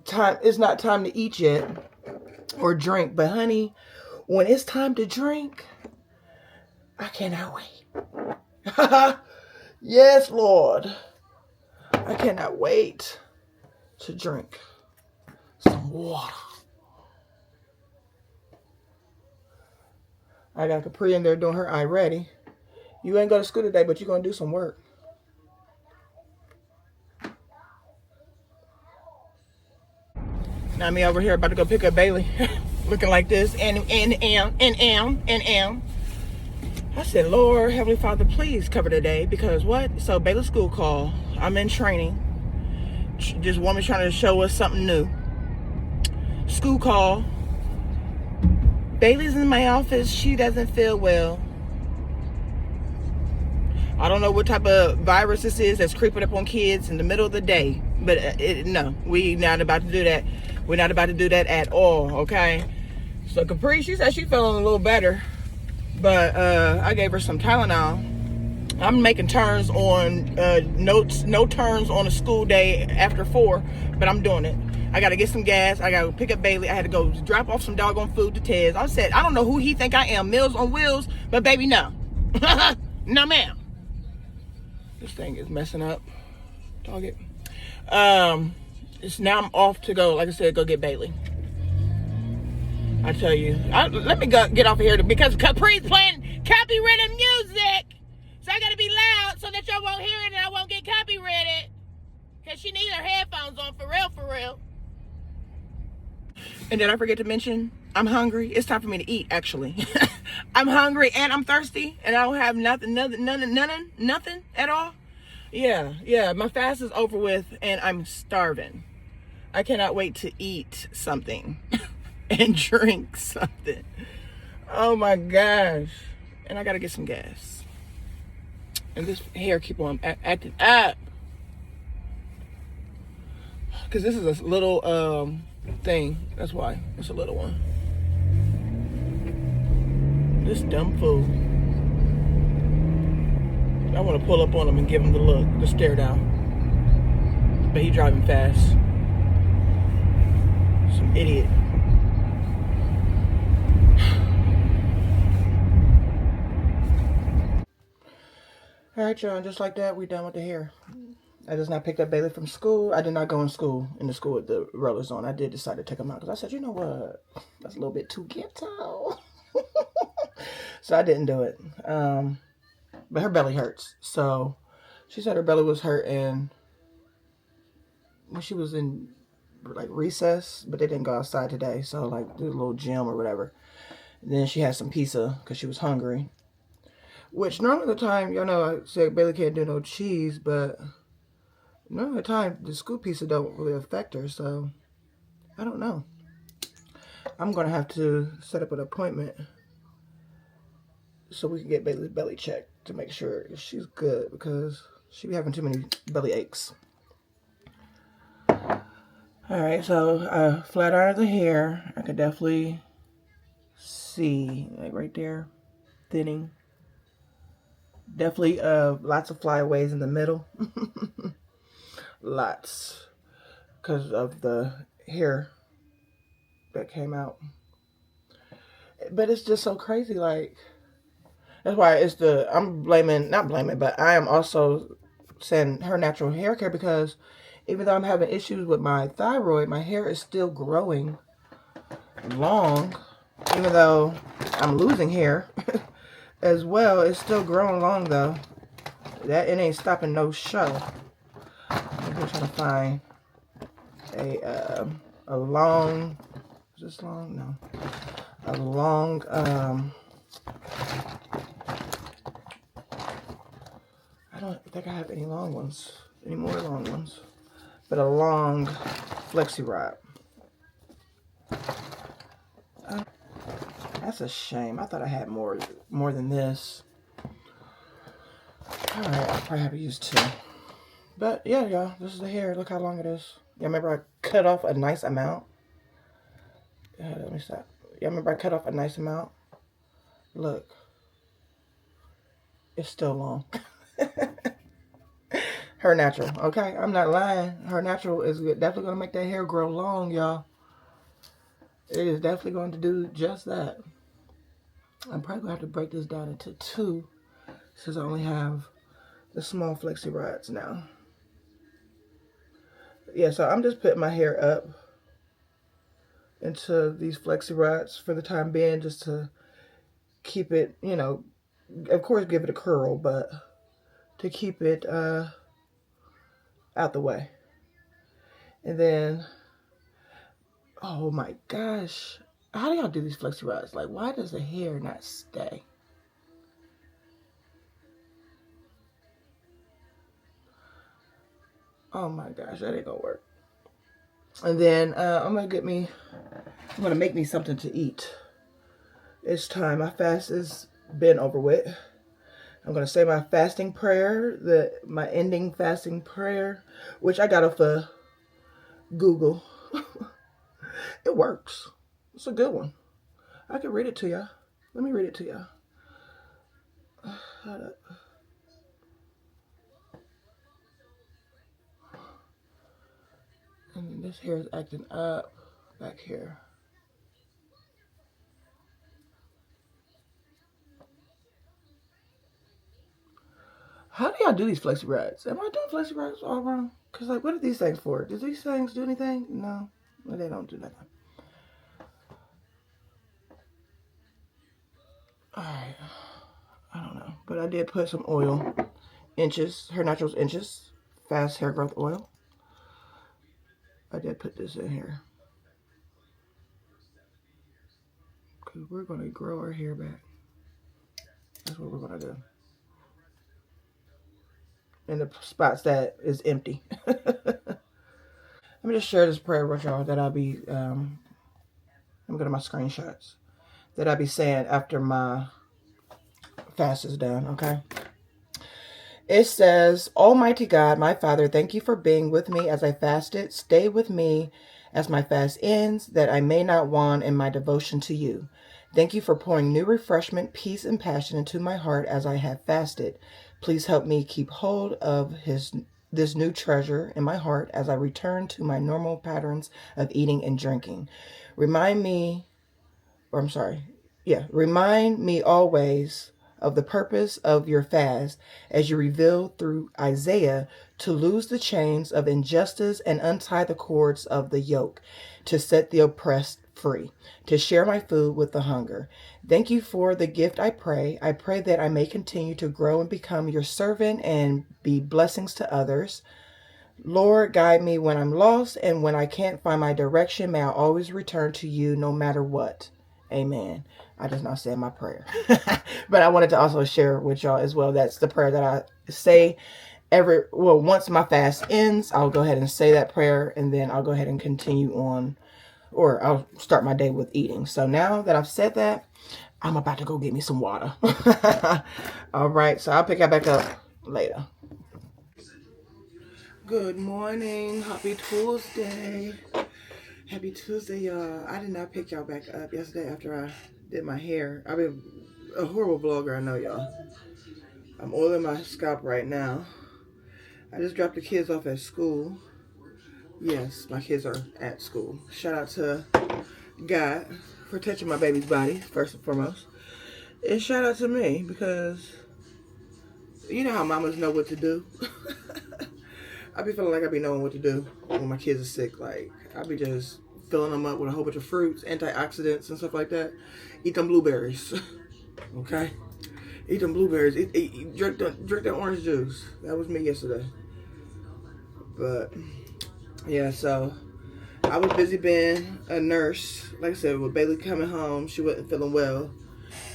time. It's not time to eat yet or drink. But honey, when it's time to drink, I cannot wait. Yes, Lord. I cannot wait to drink some water. I got Capri in there doing her eye ready. You ain't go to school today, but you're going to do some work. Now me over here about to go pick up Bailey. Looking like this. And. I said, Lord, Heavenly Father, please cover today. Because what? So Bailey's school call. I'm in training. This woman trying to show us something new. School call. Bailey's in my office. She doesn't feel well. I don't know what type of virus this is that's creeping up on kids in the middle of the day. But no, we're not about to do that. We're not about to do that at all, okay? So Capri, she said she's feeling a little better. But I gave her some Tylenol. I'm making turns on, no turns on a school day after 4. But I'm doing it. I got to get some gas. I got to pick up Bailey. I had to go drop off some doggone food to Tez. I said, I don't know who he think I am, Meals on Wheels. But baby, no. No, ma'am. This thing is messing up. Dog it. Now I'm off to go, like I said, go get Bailey. I tell you. Let me get off of here because Capri's playing copyrighted music. So I got to be loud so that y'all won't hear it and I won't get copyrighted. Because she needs her headphones on for real, for real. And did I forget to mention, I'm hungry. It's time for me to eat, actually. I'm hungry and I'm thirsty and I don't have nothing at all. Yeah, my fast is over with and I'm starving. I cannot wait to eat something and drink something. Oh my gosh. And I gotta get some gas. And this hair keep on acting up. Because this is a little thing. That's why. It's a little one. This dumb fool. I want to pull up on him and give him the look, the stare down. But he driving fast. Some idiot. right, y'all. Just like that, we done with the hair. I just now picked up Bailey from school. I did not go in the school with the rollers on. I did decide to take them out because I said, you know what? That's a little bit too ghetto. So I didn't do it. But her belly hurts. So she said her belly was hurting when she was in like recess, but they didn't go outside today. So like do a little gym or whatever. And then she had some pizza because she was hungry. Which normally the time, y'all know I said Bailey can't do no cheese, but normally the time the scoop pizza don't really affect her. So I don't know. I'm going to have to set up an appointment so we can get Bailey's belly checked to make sure she's good because she be having too many belly aches. Alright, so flat iron the hair. I could definitely see, like right there, thinning. Definitely lots of flyaways in the middle. Lots. Because of the hair that came out. But it's just so crazy, like, that's why I'm blaming, not blaming, but I am also saying her natural hair care because even though I'm having issues with my thyroid, my hair is still growing long. Even though I'm losing hair as well, it's still growing long though. It ain't stopping no show. I'm just trying to find a long, is this long? No. A long, I don't think I have any long ones, any more long ones, but a long flexi rod. That's a shame. I thought I had more than this. All right, I'll probably have to use 2. But yeah, y'all, this is the hair. Look how long it is. Yeah, remember I cut off a nice amount. Let me stop. Yeah, remember I cut off a nice amount. Look, it's still long. Her natural, okay? I'm not lying. Her natural is definitely going to make that hair grow long, y'all. It is definitely going to do just that. I'm probably going to have to break this down into 2 since I only have the small flexi rods now. Yeah, so I'm just putting my hair up into these flexi rods for the time being just to keep it, you know, of course give it a curl, but to keep it out the way. And then, oh my gosh, how do y'all do these flexi rods? Like, why does the hair not stay? Oh my gosh, that ain't gonna work. And then I'm gonna make me something to eat. It's time. My fast has been over with. I'm gonna say my fasting prayer, my ending fasting prayer, which I got off of Google. It works. It's a good one. I can read it to y'all. Let me read it to y'all. Hold up. And this hair is acting up back here. How do y'all do these flexi rods? Am I doing flexi rods all wrong? Because, like, what are these things for? Do these things do anything? No. Well, they don't do nothing. Alright. I don't know. But I did put some oil. Inches. Her Naturals Inches. Fast hair growth oil. I did put this in here. Because we're going to grow our hair back. That's what we're going to do. In the spots that is empty. Let me just share this prayer with y'all that I'll be, let me go to my screenshots. That I'll be saying after my fast is done, okay? It says, Almighty God, my Father, thank you for being with me as I fasted. Stay with me as my fast ends, that I may not wane in my devotion to you. Thank you for pouring new refreshment, peace, and passion into my heart as I have fasted. Please help me keep hold of this new treasure in my heart as I return to my normal patterns of eating and drinking. Remind me always of the purpose of your fast, as you revealed through Isaiah, to loose the chains of injustice and untie the cords of the yoke, to set the oppressed free, to share my food with the hunger. Thank you for the gift I pray. I pray that I may continue to grow and become your servant and be blessings to others. Lord, guide me when I'm lost, and when I can't find my direction, may I always return to you no matter what. Amen. I just not said my prayer. But I wanted to also share with y'all as well. That's the prayer that I say once my fast ends, I'll go ahead and say that prayer, and then I'll go ahead and continue on, or I'll start my day with eating. So now that I've said that, I'm about to go get me some water. All right, so I'll pick that back up later. Good morning. Happy Tuesday. Happy Tuesday, y'all. I did not pick y'all back up yesterday after I did my hair. I've been a horrible vlogger, I know, y'all. I'm oiling my scalp right now. I just dropped the kids off at school. Yes, my kids are at school. Shout out to God for touching my baby's body, first and foremost. And shout out to me, because you know how mamas know what to do. I be feeling like I be knowing what to do when my kids are sick. Like, I be just filling them up with a whole bunch of fruits, antioxidants, and stuff like that. Eat them blueberries. Okay? Eat them blueberries. Drink the orange juice. That was me yesterday. But, yeah, so I was busy being a nurse. Like I said, with Bailey coming home, she wasn't feeling well.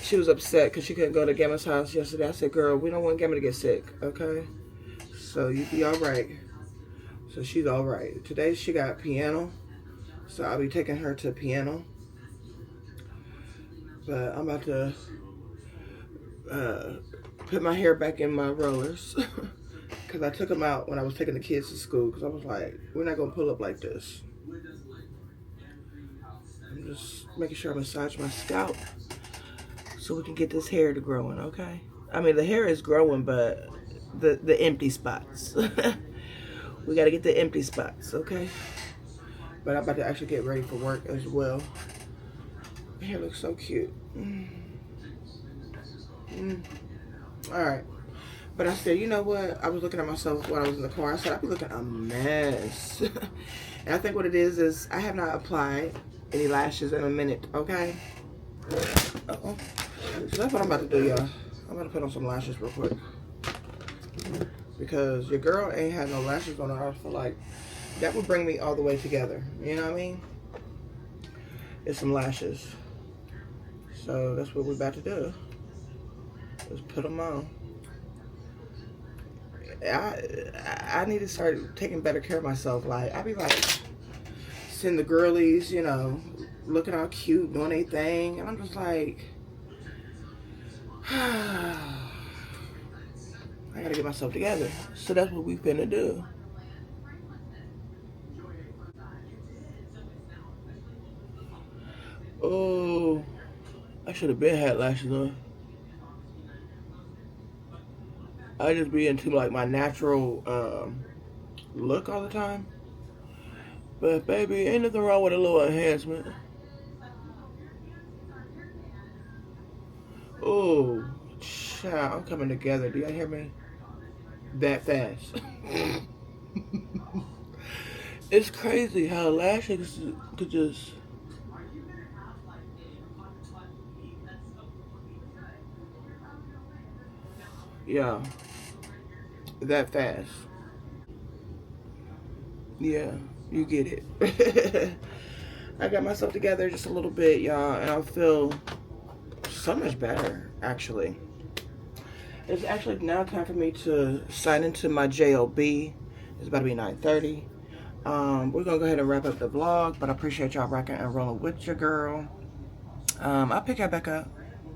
She was upset because she couldn't go to Gamma's house yesterday. I said, girl, we don't want Gamma to get sick, okay? So you be all right. So she's all right. Today she got piano, so I'll be taking her to piano. But I'm about to put my hair back in my rollers because I took them out when I was taking the kids to school, because I was like, we're not going to pull up like this. I'm just making sure I massage my scalp so we can get this hair to growing, okay? I mean, the hair is growing, but the empty spots. We got to get the empty spots, okay? But I'm about to actually get ready for work as well. My hair looks so cute. Alright. But I said, you know what? I was looking at myself while I was in the car. I said, I be looking a mess. And I think what it is I have not applied any lashes in a minute, okay? Uh-oh. So that's what I'm about to do, y'all. I'm about to put on some lashes real quick. Because your girl ain't had no lashes on her. I feel like that would bring me all the way together. You know what I mean? It's some lashes. So that's what we're about to do. Let's put them on. I need to start taking better care of myself. Like, I be like seeing the girlies, you know, looking all cute, doing their thing. And I'm just like, I gotta get myself together. So that's what we finna do. Oh, I should have been had lashes on. I just be into like my natural look all the time. But baby, ain't nothing wrong with a little enhancement. Oh, child, I'm coming together. Do y'all hear me? That fast. It's crazy how lashes could just... Yeah. That fast. Yeah, you get it. I got myself together just a little bit, y'all, and I feel so much better, actually. It's actually now time for me to sign into my JOB. It's about to be 9:30. We're gonna go ahead and wrap up the vlog, but I appreciate y'all rocking and rolling with your girl. I'll pick that back up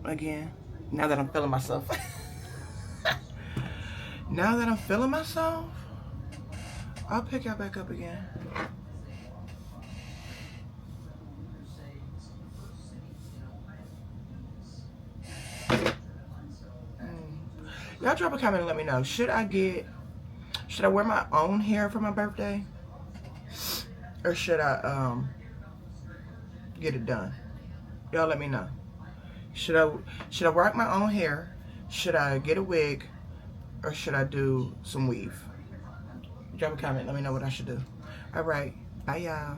again now that I'm feeling myself. Now that I'm feeling myself, I'll pick y'all back up again. Y'all drop a comment and let me know. Should I wear my own hair for my birthday? Or should I get it done? Y'all let me know. Should I rock my own hair Should I get a wig or should I do some weave? Drop a comment. Let me know what I should do. All right. Bye, y'all.